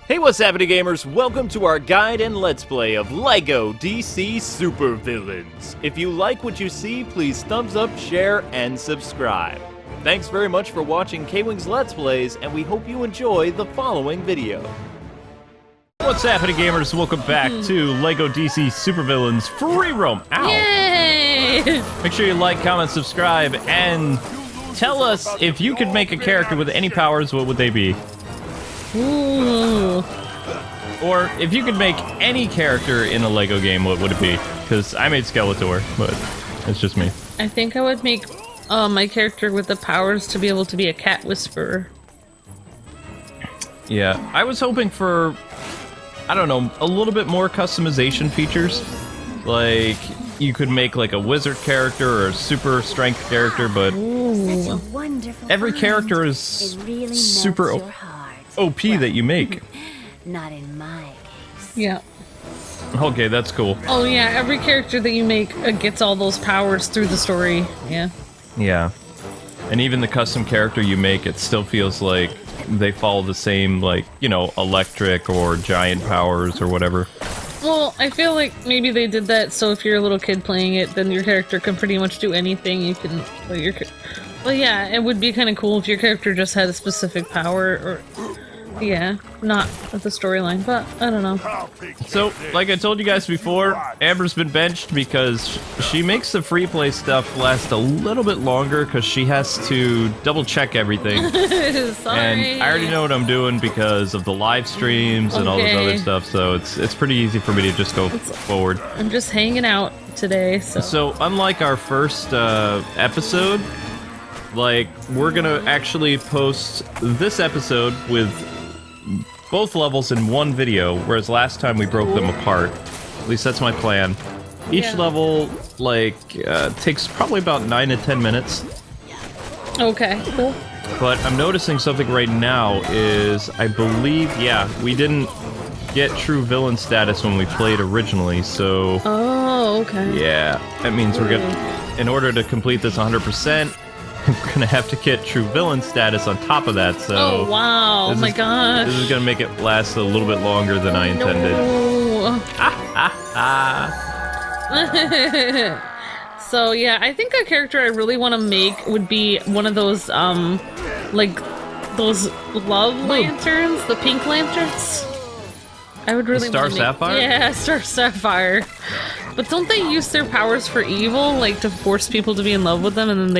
Hey, what's happening, gamers? Welcome to our guide and let's play of LEGO DC Supervillains. If you like what you see, please thumbs up, share, and subscribe. Thanks very much for watching KwingsLetsPlays, and we hope you enjoy the following video. What's happening, gamers? Welcome back to LEGO DC Supervillains Free Roam. Ow! Yay! Make sure you like, comment, subscribe, and tell us if you could make a character with any powers, what would they be? Ooh. Or if you could make any character in a LEGO game, what would it be? Because I made Skeletor, but it's just me. I think I would make my character with the powers to be able to be a cat whisperer. Yeah, I was hoping for, I don't know, a little bit more customization features. Like, you could make like a wizard character or a super strength character, but every character is super OP that you make. Not in my case. Yeah. Okay, that's cool. Oh yeah, every character that you make gets all those powers through the story. Yeah. Yeah. And even the custom character you make, it still feels like they follow the same, like, you know, electric or giant powers or whatever. Well, I feel like maybe they did that so if you're a little kid playing it, then your character can pretty much do anything. You can... Well, yeah, it would be kind of cool if your character just had a specific power, or... Yeah, not with the storyline, but I don't know. So, like I told you guys before, Amber's been benched because she makes the free play stuff last a little bit longer because she has to double check everything. Sorry. And I already know what I'm doing because of the live streams and all this other stuff, so it's pretty easy for me to just go forward. I'm just hanging out today, so... So, unlike our first episode, like, we're gonna actually post this episode with both levels in one video, whereas last time we broke them apart. At least that's my plan. Each level, like, takes probably about 9 to 10 minutes. Okay, cool. But I'm noticing something right now is, I believe, yeah, we didn't get true villain status when we played originally, so... Oh, okay. Yeah, that means we're gonna... In order to complete this 100%, we're gonna have to get true villain status on top of that, so... Oh, wow, oh my gosh. This is gonna make it last a little bit longer than I intended. No. So, yeah, I think a character I really want to make would be one of those, like, those love lanterns, the pink lanterns. I would really want to make... Sapphire? Yeah, Star Sapphire. But don't they use their powers for evil, like to force people to be in love with them, and then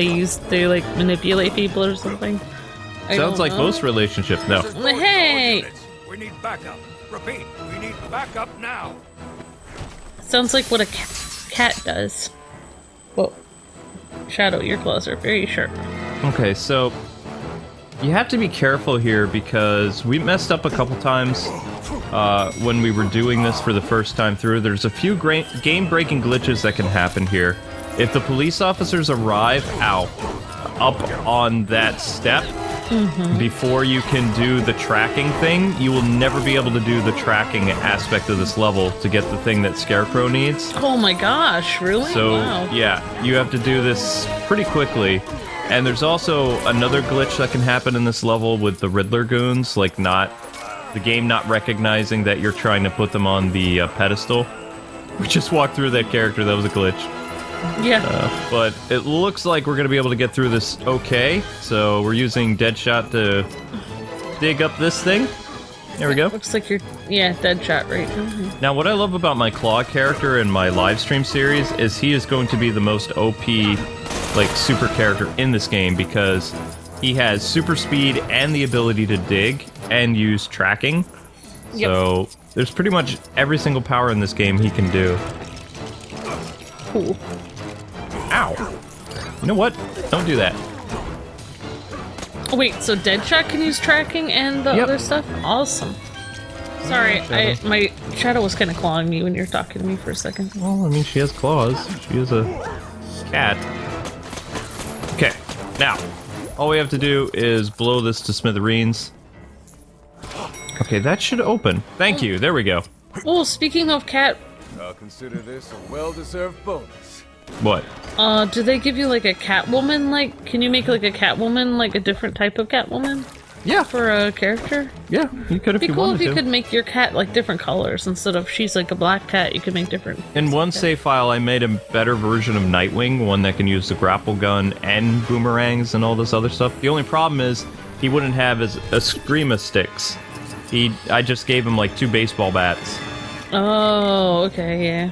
they like manipulate people or something? Sounds like most relationships. No. Hey! We need backup. Repeat, we need backup now. Sounds like what a cat does. Whoa. Shadow, your claws are very sharp. Okay, so you have to be careful here because we messed up a couple times when we were doing this for the first time through. There's a few game-breaking glitches that can happen here. If the police officers arrive up on that step before you can do the tracking thing, you will never be able to do the tracking aspect of this level to get the thing that Scarecrow needs. Oh my gosh, really? So, wow. Yeah, you have to do this pretty quickly. And there's also another glitch that can happen in this level with the Riddler goons, like the game not recognizing that you're trying to put them on the pedestal. We just walked through that character, that was a glitch. Yeah. But it looks like we're going to be able to get through this okay, so we're using Deadshot to dig up this thing. There we go. Looks like you're, yeah, Deadshot, right? Now, what I love about my Claw character in my live stream series is he is going to be the most OP, like, super character in this game because he has super speed and the ability to dig and use tracking. Yep. So there's pretty much every single power in this game he can do. Cool. Ow! You know what? Don't do that. Oh, wait, so Deadshot can use tracking and the other stuff? Awesome. Sorry, my Shadow was kind of clawing me when you were talking to me for a second. Well, I mean, she has claws. She is a cat. Okay, now, all we have to do is blow this to smithereens. Okay, that should open. Thank you, there we go. Oh, speaking of cat... I'll consider this a well-deserved bonus. What? Do they give you like a Catwoman, like, can you make like a Catwoman, like a different type of Catwoman? Yeah. For a character? Yeah, you could if It'd be you cool wanted if you to. could make your cat like different colors instead of she's like a black cat. You could make different. In one save file, I made a better version of Nightwing, one that can use the grapple gun and boomerangs and all this other stuff. The only problem is he wouldn't have his Eskrima sticks. I just gave him like 2 baseball bats. Oh, okay, yeah.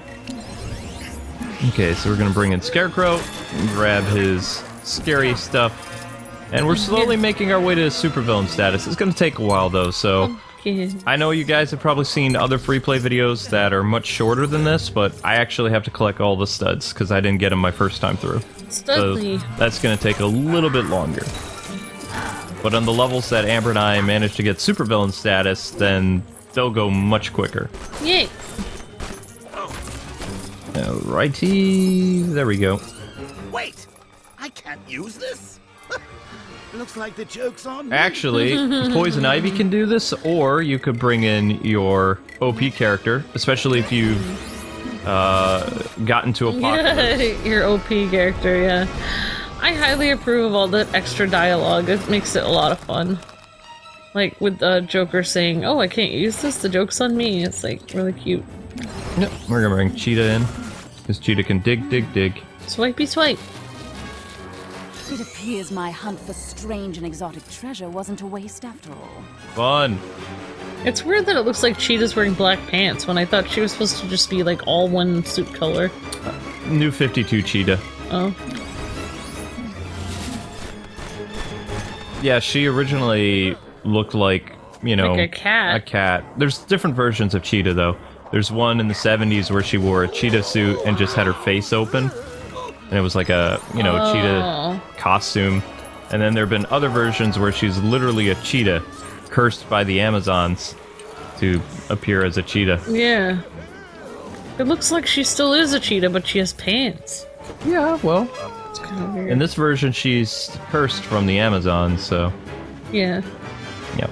Okay, so we're gonna bring in Scarecrow, and grab his scary stuff, and we're slowly making our way to supervillain status. It's gonna take a while though, so Okay. I know you guys have probably seen other Freeplay videos that are much shorter than this, but I actually have to collect all the studs because I didn't get them my first time through. Studley. So that's gonna take a little bit longer. But on the levels that Amber and I managed to get supervillain status, then they'll go much quicker. Yay! Alrighty, there we go. Wait! I can't use this? Looks like the joke's on me. Actually, Poison Ivy can do this, or you could bring in your OP character, especially if you've gotten to Apocalypse. Your OP character, yeah. I highly approve of all the extra dialogue. It makes it a lot of fun. Like with Joker saying, "Oh, I can't use this. The joke's on me." It's like really cute. Yep, we're gonna bring Cheetah in, because Cheetah can dig, dig, dig. Swipey swipe. It appears my hunt for strange and exotic treasure wasn't a waste after all. Fun. It's weird that it looks like Cheetah's wearing black pants when I thought she was supposed to just be like all one suit color. New 52 Cheetah. Oh. Yeah, she originally looked like, you know... Like a cat. A cat. There's different versions of Cheetah, though. There's one in the 70s where she wore a cheetah suit and just had her face open. And it was like a, you know, cheetah costume. And then there have been other versions where she's literally a cheetah, cursed by the Amazons to appear as a cheetah. Yeah. It looks like she still is a cheetah, but she has pants. Yeah, well... It's kind of weird. In this version, she's cursed from the Amazons, so... Yeah. Yep.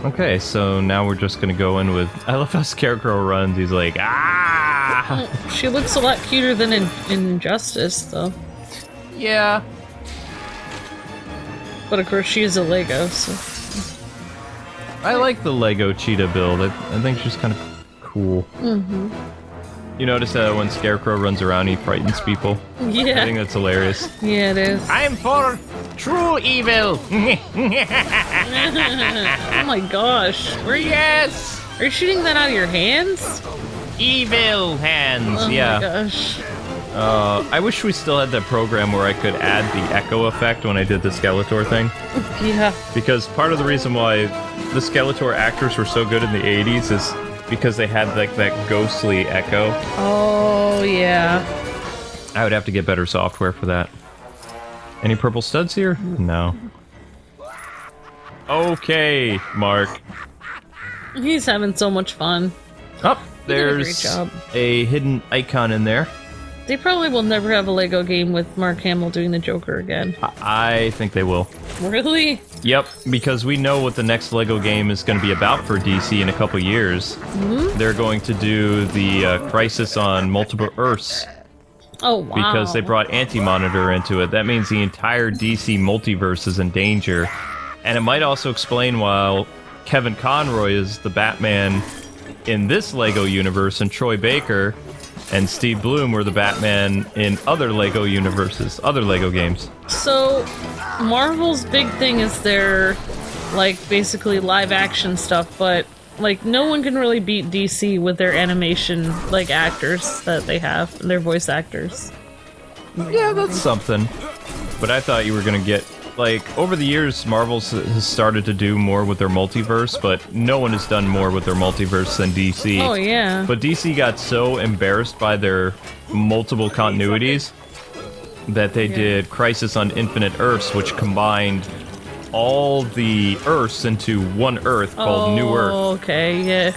Okay, so now we're just gonna go in with... I love how Scarecrow runs. He's like, ah! She looks a lot cuter than in Injustice, though. Yeah. But of course, she is a Lego, so... I like the Lego cheetah build. I think she's kind of cool. Mm-hmm. You notice that when Scarecrow runs around, he frightens people? Yeah. I think that's hilarious. Yeah, it is. I'm for true evil! Oh my gosh. Yes! Are you shooting that out of your hands? Evil hands, Oh yeah. my gosh. I wish we still had that program where I could add the echo effect when I did the Skeletor thing. Yeah. Because part of the reason why the Skeletor actors were so good in the 80s is because they had like that ghostly echo. Oh, yeah. I would have to get better software for that. Any purple studs here? No. Okay, Mark. He's having so much fun. Oh, did a great there's job. a hidden icon in there. They probably will never have a Lego game with Mark Hamill doing the Joker again. I think they will. Really? Yep, because we know what the next Lego game is going to be about for DC in a couple years. Mm-hmm. They're going to do the Crisis on Multiple Earths. Oh, wow. Because they brought Anti-Monitor into it. That means the entire DC multiverse is in danger. And it might also explain why Kevin Conroy is the Batman in this Lego universe and Troy Baker and Steve Bloom were the Batman in other Lego universes, other Lego games. So, Marvel's big thing is their, like, basically live-action stuff, but, like, no one can really beat DC with their animation, like, actors that they have, their voice actors. Yeah, that's something. But I thought you were gonna get... Like, over the years, Marvel has started to do more with their multiverse, but no one has done more with their multiverse than DC. Oh, yeah. But DC got so embarrassed by their multiple continuities that they did Crisis on Infinite Earths, which combined all the Earths into one Earth called New Earth. Oh, okay, yeah.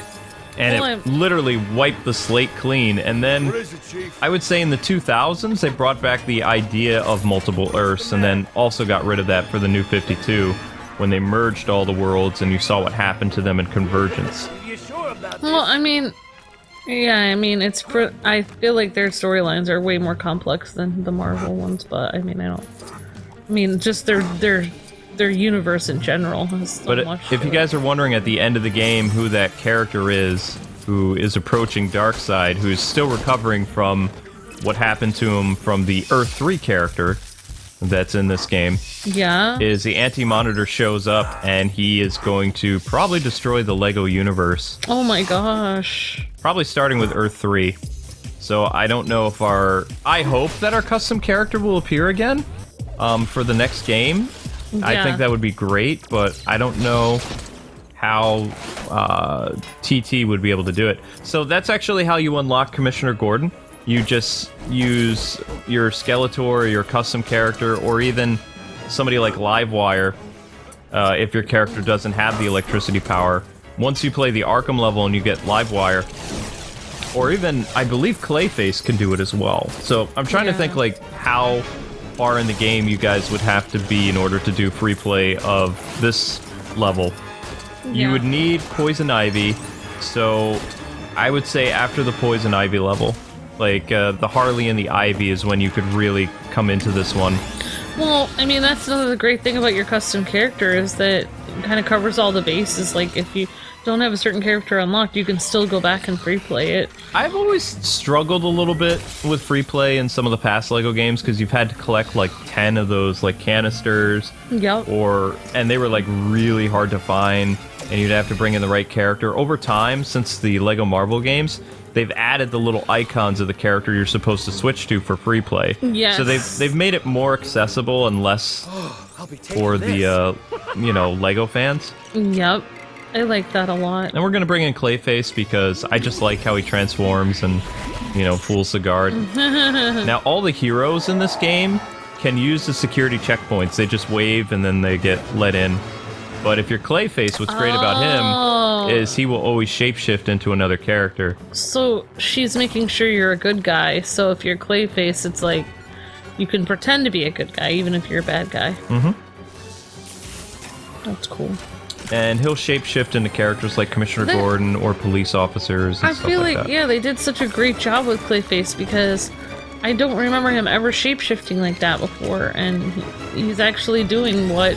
And Well, it literally wiped the slate clean. And then, What is it, Chief? I would say in the 2000s, they brought back the idea of multiple Earths, and then also got rid of that for the New 52, when they merged all the worlds and you saw what happened to them in Convergence. You sure about Well, I mean, yeah, I mean, I feel like their storylines are way more complex than the Marvel ones, but I mean, just their their universe in general has so But much. if to you it. guys are wondering at the end of the game who that character is, who is approaching Darkseid, who's still recovering from what happened to him from the Earth 3 character that's in this game, Yeah. is the Anti-Monitor shows up and he is going to probably destroy the LEGO universe. Oh my gosh. Probably starting with Earth 3. So I don't know if I hope that our custom character will appear again for the next game. I Yeah. think that would be great, but I don't know how TT would be able to do it. So that's actually how you unlock Commissioner Gordon. You just use your Skeletor, your custom character, or even somebody like Livewire if your character doesn't have the electricity power. Once you play the Arkham level and you get Livewire, or even, I believe Clayface can do it as well. So I'm trying to think like how far in the game you guys would have to be in order to do free play of this level. You would need Poison Ivy, so I would say after the Poison Ivy level. Like, the Harley and the Ivy is when you could really come into this one. Well, I mean, that's another great thing about your custom character is that it kind of covers all the bases. Like, if you don't have a certain character unlocked, you can still go back and free play it. I've always struggled a little bit with free play in some of the past LEGO games because you've had to collect like 10 of those like canisters. Yep. And they were like really hard to find, and you'd have to bring in the right character. Over time, since the LEGO Marvel games, they've added the little icons of the character you're supposed to switch to for free play. Yes. So they've made it more accessible and less I'll be taking for this. the LEGO fans. Yep. I like that a lot. And we're gonna bring in Clayface because I just like how he transforms and, fools the guard. Now, all the heroes in this game can use the security checkpoints. They just wave and then they get let in. But if you're Clayface, what's great about him is he will always shapeshift into another character. So she's making sure you're a good guy. So if you're Clayface, it's like you can pretend to be a good guy even if you're a bad guy. Mm-hmm. That's cool. And he'll shapeshift into characters like Commissioner Gordon or police officers and I stuff feel like like, that. yeah, they did such a great job with Clayface because I don't remember him ever shapeshifting like that before, and he's actually doing what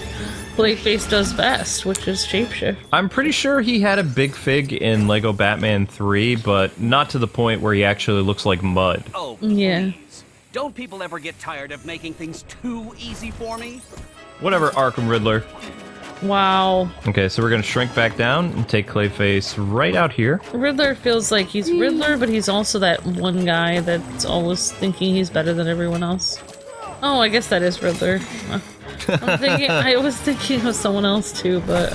Clayface does best, which is shapeshift. I'm pretty sure he had a big fig in Lego Batman 3, but not to the point where he actually looks like mud. Oh, Yeah. please. Don't people ever get tired of making things too easy for me? Whatever, Arkham Riddler. Wow. Okay, so we're gonna shrink back down and take Clayface right out here. Riddler feels like he's Riddler, but he's also that one guy that's always thinking he's better than everyone else. Oh, I guess that is Riddler. I was thinking of someone else too, but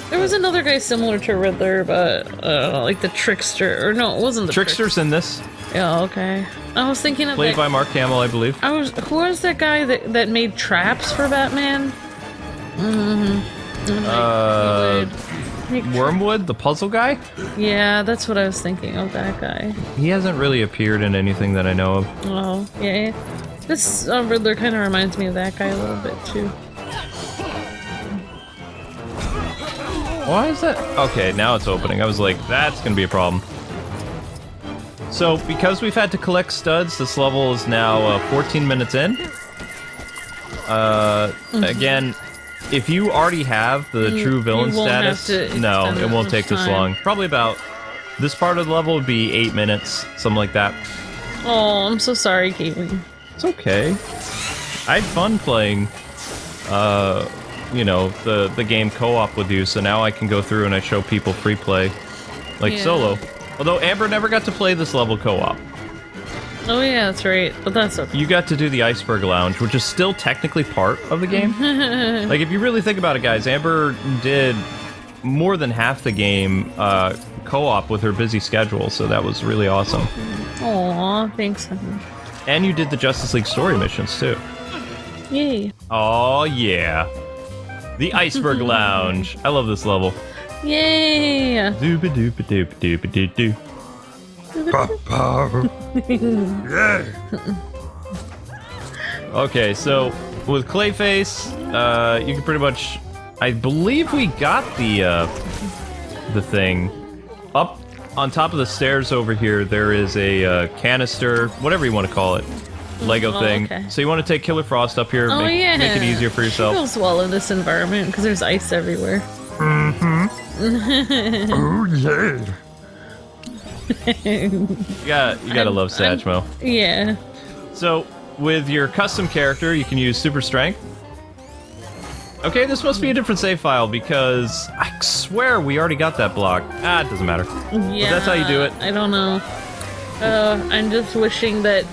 there was another guy similar to Riddler, but like the Trickster, or no, it wasn't the Trickster's in this, Yeah, okay. I was thinking of played that. by Mark Hamill, I believe. Who was that guy that made traps for Batman? Wormwood, the puzzle guy? Yeah, that's what I was thinking of, that guy. He hasn't really appeared in anything that I know of. Oh, yeah. This Riddler kind of reminds me of that guy a little bit, too. Why is that? Okay, now it's opening. I was like, that's gonna be a problem. So, because we've had to collect studs, this level is now 14 minutes in. Again, if you already have the true villain you won't have status, to no, extend it won't take this time. long. Probably about, this part of the level would be 8 minutes, something like that. Oh, I'm so sorry, Caitlin. It's okay. I had fun playing, the game co-op with you, so now I can go through and I show people free play, like Yeah. solo. Although Amber never got to play this level co-op. Oh yeah, that's right, but that's okay. You got to do the Iceberg Lounge, which is still technically part of the game. Like, if you really think about it, guys, Amber did more than half the game co-op with her busy schedule, so that was really awesome. Aw, thanks. And you did the Justice League story missions, too. Yay. Oh, yeah. The Iceberg Lounge. I love this level. Yay! Dooba-dooba-dooba-dooba-doo-doo. Okay, so with Clayface, you can pretty much, I believe we got the thing. Up on top of the stairs over here, there is a canister, whatever you want to call it. Lego thing. Okay. So you want to take Killer Frost up here, Oh, yeah. make it easier for She yourself. goes well in this environment because there's ice everywhere. Oh, yeah. You gotta love Satchmo. Yeah. So, with your custom character, you can use Super Strength. Okay, this must be a different save file because I swear we already got that block. It doesn't matter. Yeah. But that's how you do it. I don't know. I'm just wishing that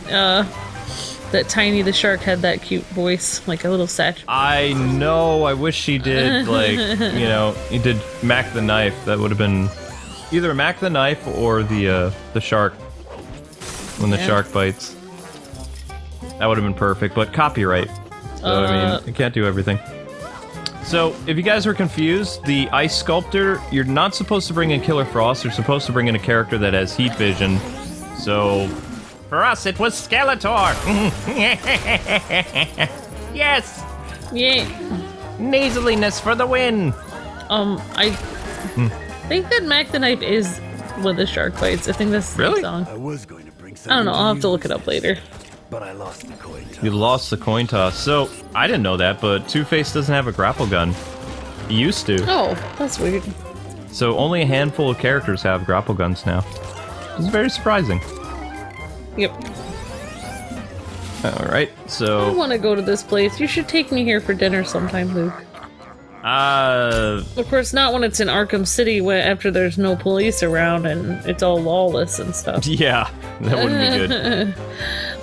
that Tiny the Shark had that cute voice, like a little Satch. I know, I wish she did, like, you know, he did Mac the Knife. That would have been either Mac the Knife or the shark when the shark bites. That would have been perfect, but copyright. So, I mean, you can't do everything. So, if you guys were confused, the Ice Sculptor, you're not supposed to bring in Killer Frost, you're supposed to bring in a character that has heat vision. So, for us, it was Skeletor! Yes! Yeah. Nasaliness for the win! I think that Mac the Knife is when the shark bites. I think that's the Really? song. I was going to bring something I don't know, I'll have to use, look it up later. but I lost the coin toss. You lost the coin toss. So, I didn't know that, but Two-Face doesn't have a grapple gun. He used to. Oh, that's weird. So, only a handful of characters have grapple guns now. It's very surprising. Yep. Alright, I so... want to go to this place. You should take me here for dinner sometime, Luke. Of course, not when it's in Arkham City, after there's no police around and it's all lawless and stuff. Yeah, that wouldn't be good.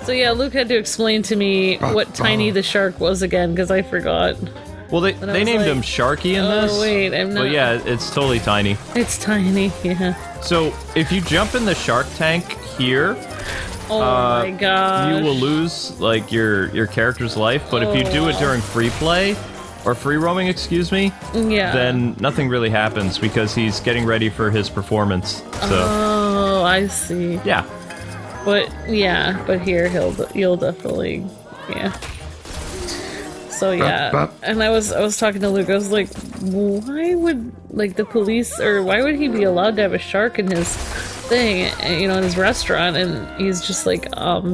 So yeah, Luke had to explain to me what Tiny the Shark was again, because I forgot. Well, they I named was like, him Sharky in oh, this. wait, I'm not- But yeah, it's totally tiny. It's tiny, yeah. So, if you jump in the shark tank here, Oh my god. you will lose, like, your character's life, but if you do it during free play, or free roaming, excuse me, Yeah. then nothing really happens because he's getting ready for his performance. So, Oh, I see. yeah. But yeah, but here you'll definitely, yeah. So yeah, and I was talking to Luke. I was like, why would like the police, or why would he be allowed to have a shark in his thing, you know, in his restaurant? And he's just like,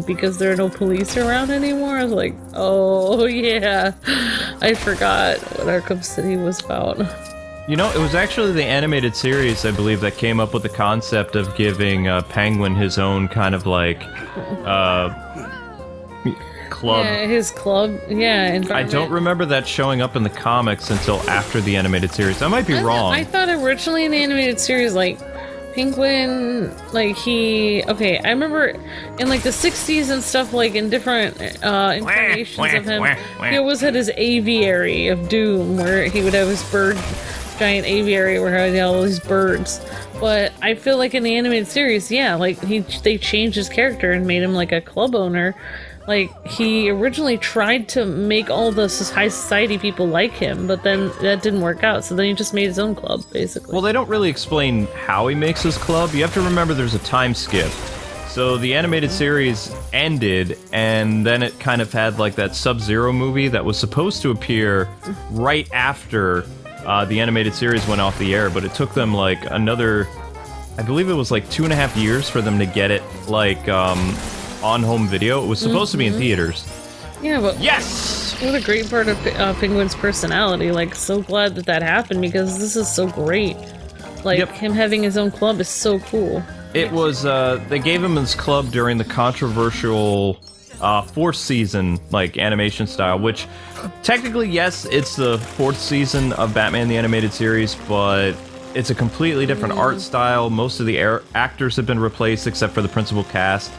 because there are no police around anymore. I was like, oh yeah, I forgot what Arkham City was about. You know, it was actually the animated series, I believe, that came up with the concept of giving Penguin his own kind of like club. Yeah, his club. Yeah, I don't remember that showing up in the comics until after the animated series. I might be wrong. I thought originally in the animated series, like, Penguin, like, I remember in, like, the 60s and stuff, like, in different incarnations of him, he always had his aviary of doom, where he would have his giant aviary where he had all these birds. But I feel like in the animated series, yeah, like, they changed his character and made him, like, a club owner. Like, he originally tried to make all the high society people like him, but then that didn't work out, so then he just made his own club, basically. Well, they don't really explain how he makes his club. You have to remember there's a time skip. So the animated series ended, and then it kind of had, like, that Sub-Zero movie that was supposed to appear right after the animated series went off the air, but it took them, like, another... I believe it was, like, 2.5 years for them to get it, like, on home video. It was supposed to be in theaters. Yeah, but Yes! what a great part of Penguin's personality. Like, so glad that happened, because this is so great. Like, Yep. him having his own club is so cool. It was, they gave him his club during the controversial 4th season, like, animation style, which, technically, yes, it's the 4th season of Batman the Animated Series, but it's a completely different art style. Most of the actors have been replaced, except for the principal cast.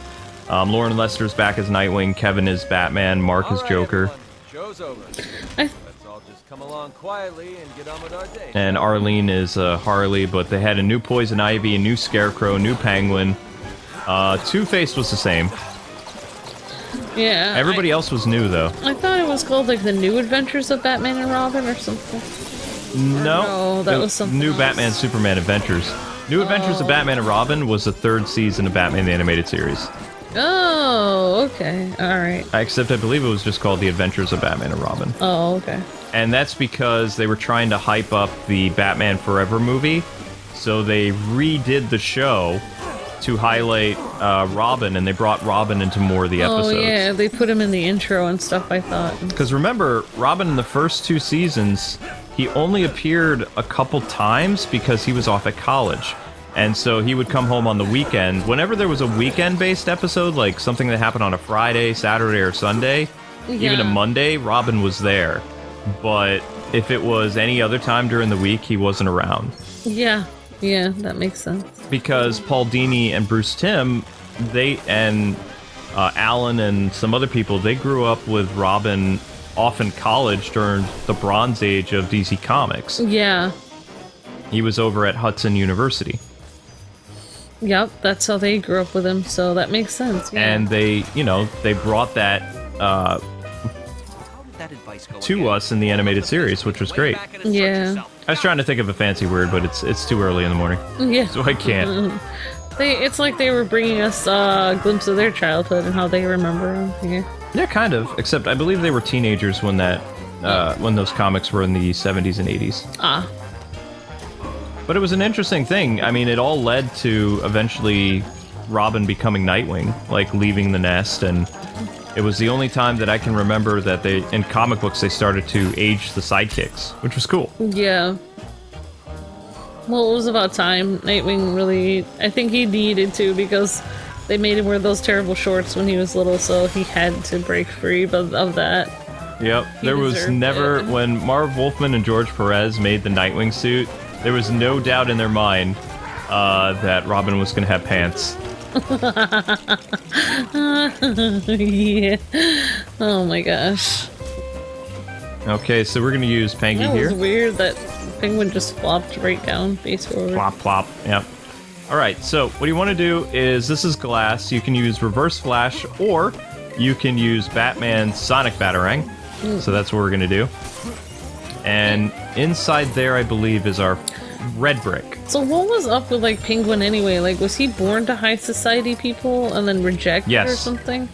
Lauren Lester's back as Nightwing, Kevin is Batman, Mark is Joker, Show's over. I- Let's all just come along quietly and get on with our day. and Arlene is Harley, but they had a new Poison Ivy, a new Scarecrow, a new Penguin. Two-Face was the same. Yeah. Everybody else was new, though. I thought it was called, like, The New Adventures of Batman and Robin or something. No, that the was something New else. Batman Superman Adventures. New Adventures of Batman and Robin was the 3rd season of Batman the Animated Series. Oh, okay. Alright. Except I believe it was just called The Adventures of Batman and Robin. Oh, okay. And that's because they were trying to hype up the Batman Forever movie, so they redid the show to highlight Robin, and they brought Robin into more of the episodes. Oh yeah, they put him in the intro and stuff, I thought. Because remember, Robin in the first 2 seasons, he only appeared a couple times because he was off at college. And so he would come home on the weekend. Whenever there was a weekend-based episode, like something that happened on a Friday, Saturday, or Sunday, even a Monday, Robin was there. But if it was any other time during the week, he wasn't around. Yeah, that makes sense. Because Paul Dini and Bruce Timm, Alan and some other people, they grew up with Robin off in college during the Bronze Age of DC Comics. Yeah. He was over at Hudson University. Yep, that's how they grew up with him, so that makes sense. Yeah. And they brought that to us in the animated series, which was great. Yeah. I was trying to think of a fancy word, but it's too early in the morning. Yeah. So I can't. It's like they were bringing us a glimpse of their childhood and how they remember him. Yeah. Yeah, kind of. Except I believe they were teenagers when those comics were in the 70s and 80s. Ah. But it was an interesting thing. I mean, it all led to eventually Robin becoming Nightwing, like leaving the nest, and it was the only time that I can remember that in comic books, they started to age the sidekicks, which was cool. Yeah. Well, it was about time. Nightwing really, I think he needed to, because they made him wear those terrible shorts when he was little, so he had to break free of that. Yep. There was never, when Marv Wolfman and George Perez made the Nightwing suit, there was no doubt in their mind that Robin was going to have pants. Yeah. Oh my gosh. Okay, so we're going to use Pangy That here. was weird that Penguin just flopped right down, face forward. Plop, plop. Yep. All right, so what you want to do is, this is glass. You can use Reverse Flash, or you can use Batman's Sonic Batarang. So that's what we're going to do. And inside there, I believe, is our red brick. So what was up with, like, Penguin anyway? Like, was he born to high society people and then rejected or something?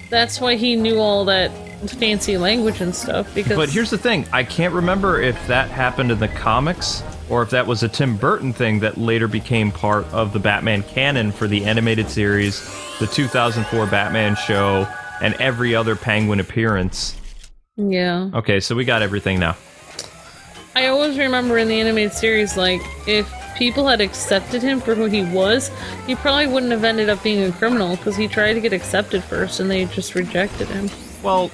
That's why he knew all that fancy language and stuff, because... But here's the thing, I can't remember if that happened in the comics, or if that was a Tim Burton thing that later became part of the Batman canon for the animated series, the 2004 Batman show, and every other Penguin appearance. Yeah. Okay, so we got everything now. I always remember in the animated series, like, if people had accepted him for who he was, he probably wouldn't have ended up being a criminal, because he tried to get accepted first, and they just rejected him. Well,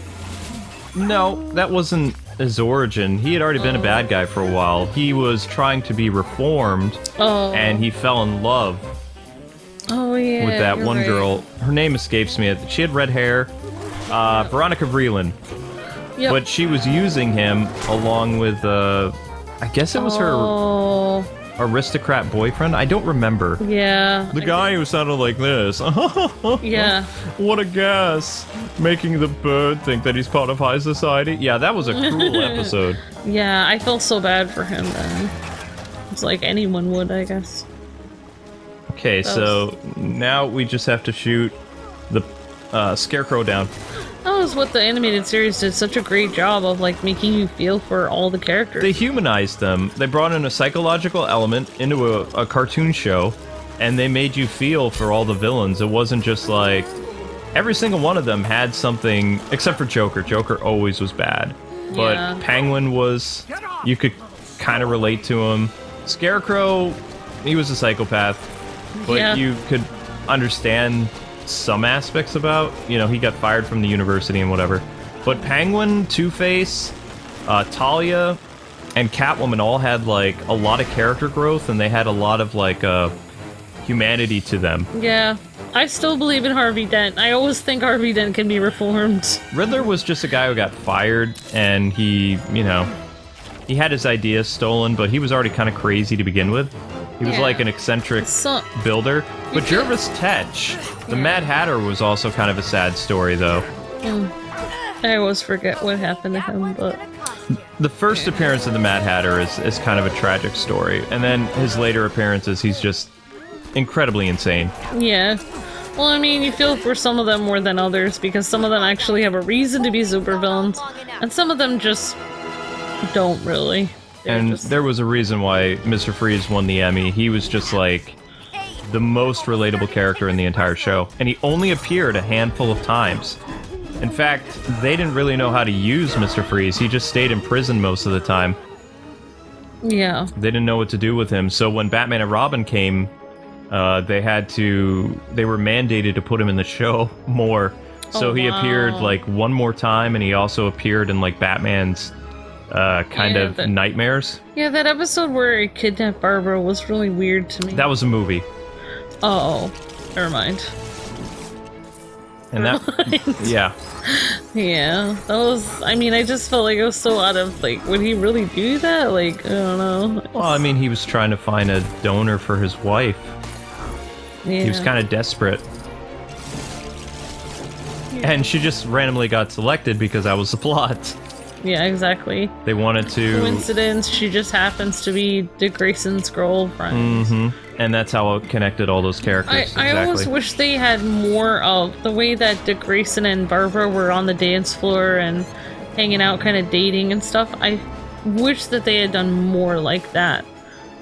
no, that wasn't his origin. He had already been a bad guy for a while. He was trying to be reformed, and he fell in love with that one girl. Her name escapes me. She had red hair. Veronica Vreeland. Yep. But she was using him along with, I guess it was her aristocrat boyfriend. I don't remember. Yeah. The guy who sounded like this. Yeah. What a guess. Making the bird think that he's part of high society. Yeah, that was a cruel episode. Yeah, I felt so bad for him then. It's like anyone would, I guess. Okay, so now we just have to shoot the Scarecrow down. That was what the animated series did such a great job of, like, making you feel for all the characters. They humanized them. They brought in a psychological element into a cartoon show, and they made you feel for all the villains. It wasn't just like... Every single one of them had something, except for Joker. Joker always was bad. But Penguin was... You could kind of relate to him. Scarecrow, he was a psychopath. But you could understand... some aspects about, he got fired from the university and whatever. But Penguin, Two-Face, Talia, and Catwoman all had, like, a lot of character growth, and they had a lot of, like, humanity to them. Yeah. I still believe in Harvey Dent. I always think Harvey Dent can be reformed. Riddler was just a guy who got fired, and he had his ideas stolen, but he was already kind of crazy to begin with. He was like an eccentric builder. But Jervis Tetch, the Mad Hatter, was also kind of a sad story, though. I always forget what happened to him, but... The first appearance of the Mad Hatter is kind of a tragic story. And then his later appearances, he's just incredibly insane. Yeah. Well, I mean, you feel for some of them more than others, because some of them actually have a reason to be supervillains, and some of them just don't really. And there was a reason why Mr. Freeze won the Emmy. He was just like the most relatable character in the entire show. And he only appeared a handful of times. In fact, they didn't really know how to use Mr. Freeze. He just stayed in prison most of the time. Yeah. They didn't know what to do with him. So when Batman and Robin came, they were mandated to put him in the show more. So he appeared like one more time, and he also appeared in like Batman's nightmares. Yeah, that episode where he kidnapped Barbara was really weird to me. That was a movie. Oh, never mind. And that, yeah. Yeah, that was, I mean, I just felt like it was so out of, like, would he really do that? Like, I don't know. Well, I mean, he was trying to find a donor for his wife. Yeah. He was kind of desperate. Yeah. And she just randomly got selected because that was the plot. Yeah, exactly. They wanted to... Coincidence, she just happens to be Dick Grayson's girlfriend. Mm-hmm. And that's how it connected all those characters. I always wish they had more of the way that Dick Grayson and Barbara were on the dance floor and hanging out, kind of dating and stuff. I wish that they had done more like that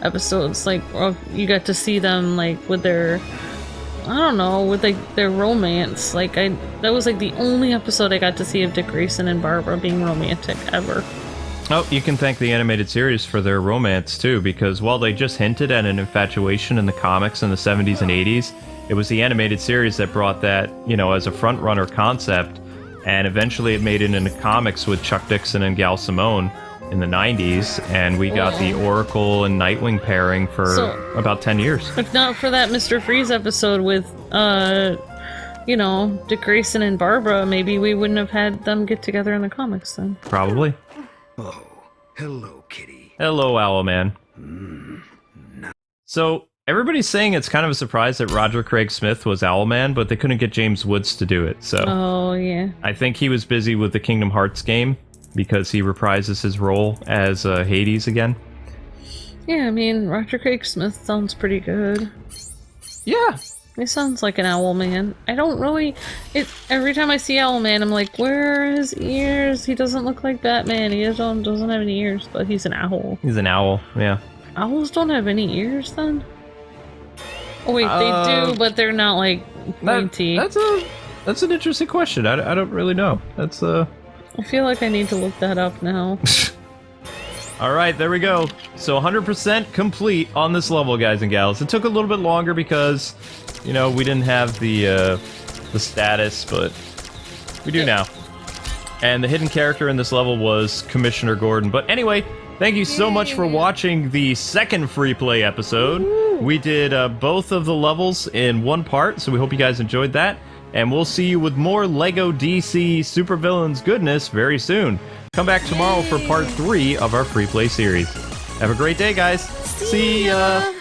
episodes. Like, you got to see them, like, with their... I don't know, with like their romance. Like, that was like the only episode I got to see of Dick Grayson and Barbara being romantic ever. Oh, you can thank the animated series for their romance too, because while they just hinted at an infatuation in the comics in the 70s and 80s, it was the animated series that brought that, you know, as a front runner concept, and eventually it made it into comics with Chuck Dixon and Gal Simone in the 90s, and we got the Oracle and Nightwing pairing for about 10 years. If not for that Mr. Freeze episode with, you know, Dick Grayson and Barbara, maybe we wouldn't have had them get together in the comics then. Probably. Oh, hello, kitty. Hello, Owlman. So, everybody's saying it's kind of a surprise that Roger Craig Smith was Owlman, but they couldn't get James Woods to do it, so... Oh, yeah. I think he was busy with the Kingdom Hearts game, because he reprises his role as Hades again. Yeah, I mean, Roger Craig Smith sounds pretty good. Yeah. He sounds like an owl man. I don't really... Every time I see Owlman, I'm like, where are his ears? He doesn't look like Batman. He doesn't have any ears, but he's an owl. He's an owl, yeah. Owls don't have any ears, then? Oh, wait, they do, but they're not, like, pointy. That's an interesting question. I don't really know. That's, I feel like I need to look that up now. Alright, there we go. So 100% complete on this level, guys and gals. It took a little bit longer because, you know, we didn't have the status, but we do now. And the hidden character in this level was Commissioner Gordon. But anyway, thank you so much for watching the second Freeplay episode. We did both of the levels in one part, so we hope you guys enjoyed that. And we'll see you with more LEGO DC supervillains goodness very soon. Come back tomorrow for part 3 of our Freeplay series. Have a great day, guys. See ya!